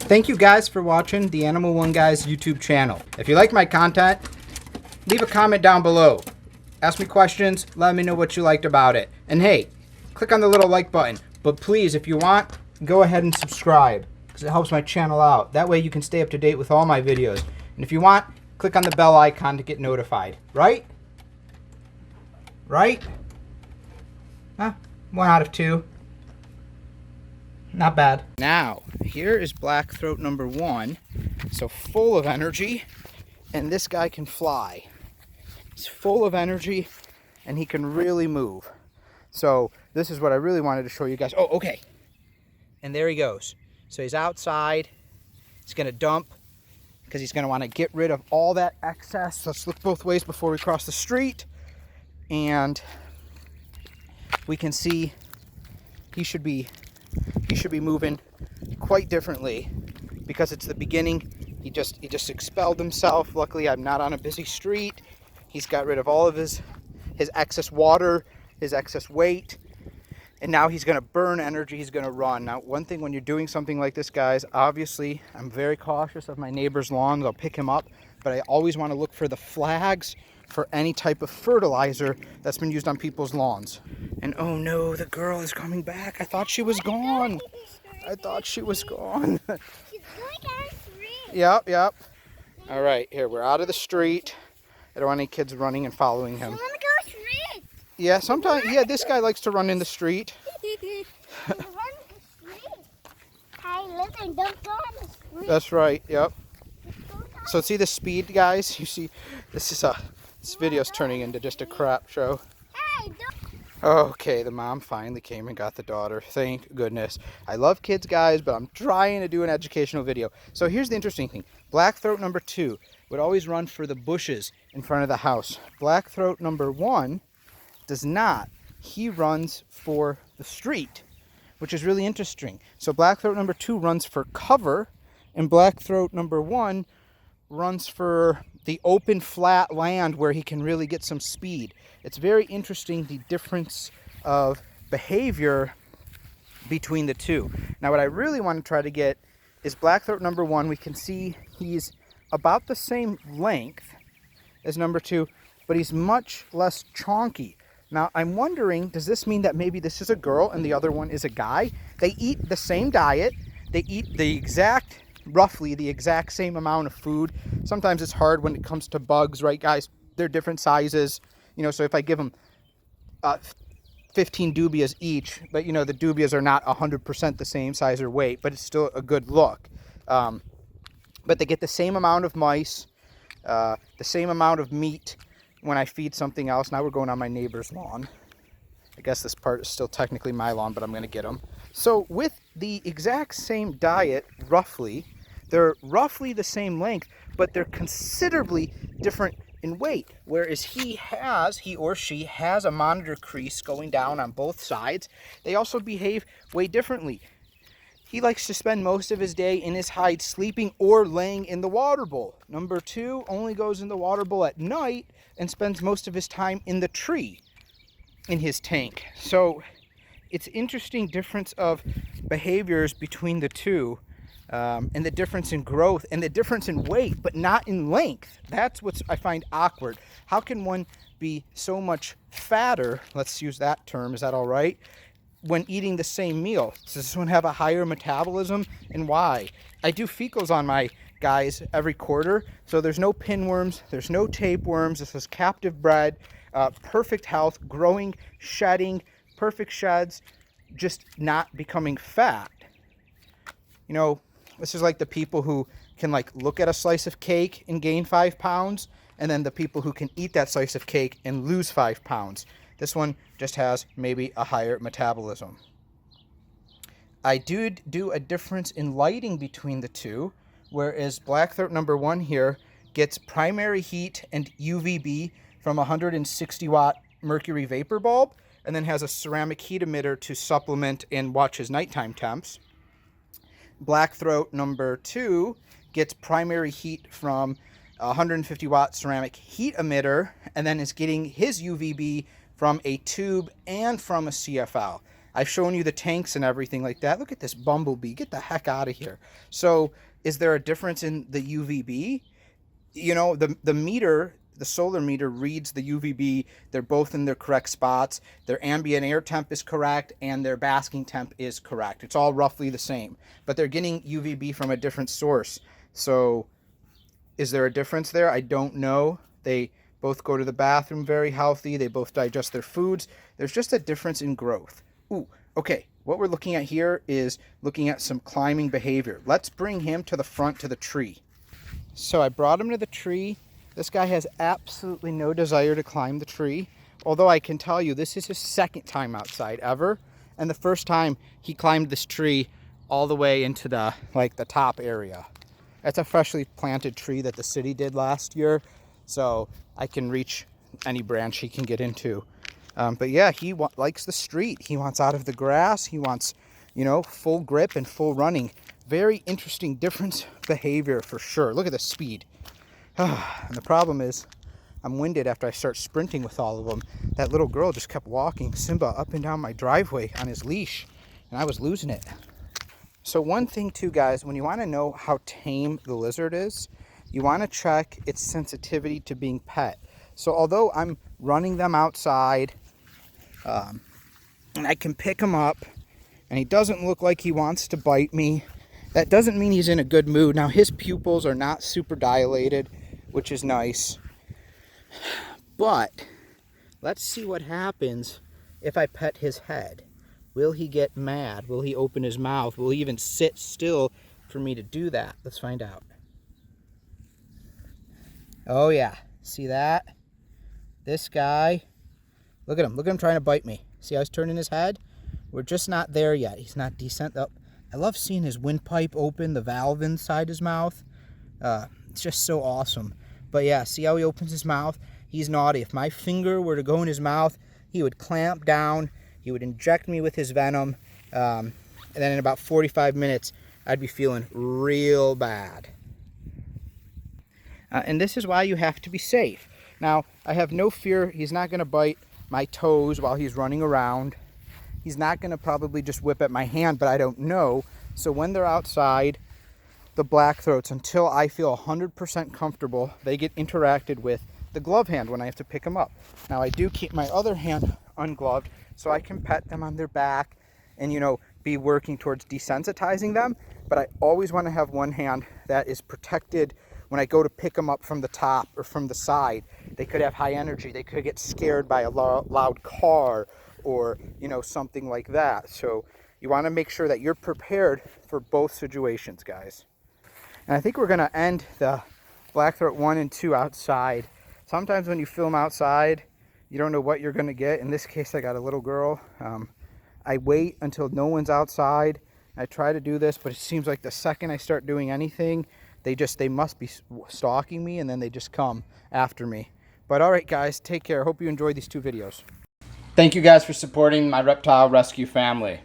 Thank you guys for watching the Animal One Guys YouTube channel. If you like my content, leave a comment down below. Ask me questions, let me know what you liked about it. And hey, click on the little like button. But please, if you want, go ahead and subscribe, because it helps my channel out. That way you can stay up to date with all my videos. And if you want, click on the bell icon to get notified. Right? Right? Huh? 1 out of 2. Not bad. Now, here is black throat number 1. So full of energy, and this guy can fly. He's full of energy, and he can really move. So this is what I really wanted to show you guys. Oh, okay. And there he goes. So he's outside. He's going to dump because he's going to want to get rid of all that excess. Let's look both ways before we cross the street. And we can see he should be moving quite differently because it's the beginning. He just expelled himself. Luckily, I'm not on a busy street. He's got rid of all of his excess water, his excess weight, and now he's going to burn energy. He's going to run. Now, one thing when you're doing something like this, guys, obviously, I'm very cautious of my neighbor's lawns. I'll pick him up, but I always want to look for the flags for any type of fertilizer that's been used on people's lawns. And oh no, the girl is coming back. I thought she was gone. I thought she was gone. She's going down the street. Yep. All right, here, we're out of the street. I don't want any kids running and following him. I want to go street. Yeah, sometimes, yeah, this guy likes to run in the street. Run in the street. Hey, listen, don't go in the street. That's right, yep. So see the speed, guys? You see, this video's turning into just a crap show. Hey, don't. Okay, the mom finally came and got the daughter. Thank goodness. I love kids, guys, but I'm trying to do an educational video. So here's the interesting thing. Black throat number 2 would always run for the bushes in front of the house. Black throat number 1 does not. He runs for the street, which is really interesting. So black throat number 2 runs for cover, and black throat number 1 runs for the open flat land where he can really get some speed. It's very interesting, the difference of behavior between the two. Now what I really want to try to get is black throat number 1. We can see he's about the same length as number 2, but he's much less chonky. Now I'm wondering, does this mean that maybe this is a girl and the other one is a guy? They eat the same diet. They eat roughly the exact same amount of food. Sometimes it's hard when it comes to bugs, right, guys? They're different sizes. You know, so if I give them 15 dubias each, but you know, the dubias are not 100% the same size or weight, but it's still a good look. But they get the same amount of mice, the same amount of meat when I feed something else. Now we're going on my neighbor's lawn. I guess this part is still technically my lawn, but I'm going to get them. So with the exact same diet, roughly, they're roughly the same length, but they're considerably different in weight. Whereas he or she has a monitor crease going down on both sides. They also behave way differently. He likes to spend most of his day in his hide sleeping or laying in the water bowl. Number 2 only goes in the water bowl at night and spends most of his time in the tree in his tank. So it's interesting difference of behaviors between the two, and the difference in growth and the difference in weight, but not in length. That's what I find awkward. How can one be so much fatter, let's use that term, is that all right, when eating the same meal? Does this one have a higher metabolism, and why? I do fecals on my guys every quarter, so there's no pinworms, there's no tapeworms. This is captive bred, perfect health, growing, shedding, perfect sheds, just not becoming fat. You know, this is like the people who can like look at a slice of cake and gain 5 pounds, and then the people who can eat that slice of cake and lose 5 pounds. This one just has maybe a higher metabolism. I do a difference in lighting between the two, whereas black throat number 1 here gets primary heat and UVB from a 160 watt mercury vapor bulb, and then has a ceramic heat emitter to supplement and watch his nighttime temps. Black throat number 2 gets primary heat from a 150 watt ceramic heat emitter, and then is getting his UVB from a tube and from a CFL. I've shown you the tanks and everything like that. Look at this bumblebee. Get the heck out of here. So is there a difference in the UVB? You know, the meter, the solar meter reads the UVB. They're both in their correct spots. Their ambient air temp is correct and their basking temp is correct. It's all roughly the same, but they're getting UVB from a different source. So is there a difference there? I don't know. They both go to the bathroom very healthy. They both digest their foods. There's just a difference in growth. Ooh, okay. What we're looking at here is looking at some climbing behavior. Let's bring him to the front to the tree. So I brought him to the tree. This guy has absolutely no desire to climb the tree. Although I can tell you, this is his second time outside ever. And the first time he climbed this tree all the way into the top area. That's a freshly planted tree that the city did last year. So I can reach any branch he can get into. But yeah, he likes the street. He wants out of the grass. He wants, you know, full grip and full running. Very interesting difference behavior for sure. Look at the speed. And the problem is I'm winded after I start sprinting with all of them. That little girl just kept walking Simba up and down my driveway on his leash, and I was losing it. So one thing too, guys, when you want to know how tame the lizard is, you want to check its sensitivity to being pet. So although I'm running them outside, and I can pick him up, and he doesn't look like he wants to bite me, that doesn't mean he's in a good mood. Now his pupils are not super dilated, which is nice. But let's see what happens if I pet his head. Will he get mad? Will he open his mouth? Will he even sit still for me to do that? Let's find out. Oh yeah, see that? This guy, look at him trying to bite me. See how he's turning his head? We're just not there yet. He's not decent. Oh, I love seeing his windpipe open, the valve inside his mouth. It's just so awesome. But yeah, see how he opens his mouth? He's naughty. If my finger were to go in his mouth, he would clamp down. He would inject me with his venom. And then in about 45 minutes, I'd be feeling real bad. And this is why you have to be safe. Now, I have no fear he's not going to bite my toes while he's running around. He's not going to probably just whip at my hand, but I don't know. So when they're outside, the blackthroats, until I feel 100% comfortable, they get interacted with the glove hand when I have to pick them up. Now, I do keep my other hand ungloved so I can pet them on their back and, you know, be working towards desensitizing them. But I always want to have one hand that is protected when I go to pick them up from the top or from the side. They could have high energy. They could get scared by a loud car or, you know, something like that. So you want to make sure that you're prepared for both situations, guys. And I think we're going to end the Blackthroat 1 and 2 outside. Sometimes when you film outside, you don't know what you're going to get. In this case, I got a little girl. I wait until no one's outside. I try to do this, but it seems like the second I start doing anything, they must be stalking me, and then they just come after me. But all right, guys, take care. Hope you enjoyed these 2 videos. Thank you guys for supporting my reptile rescue family.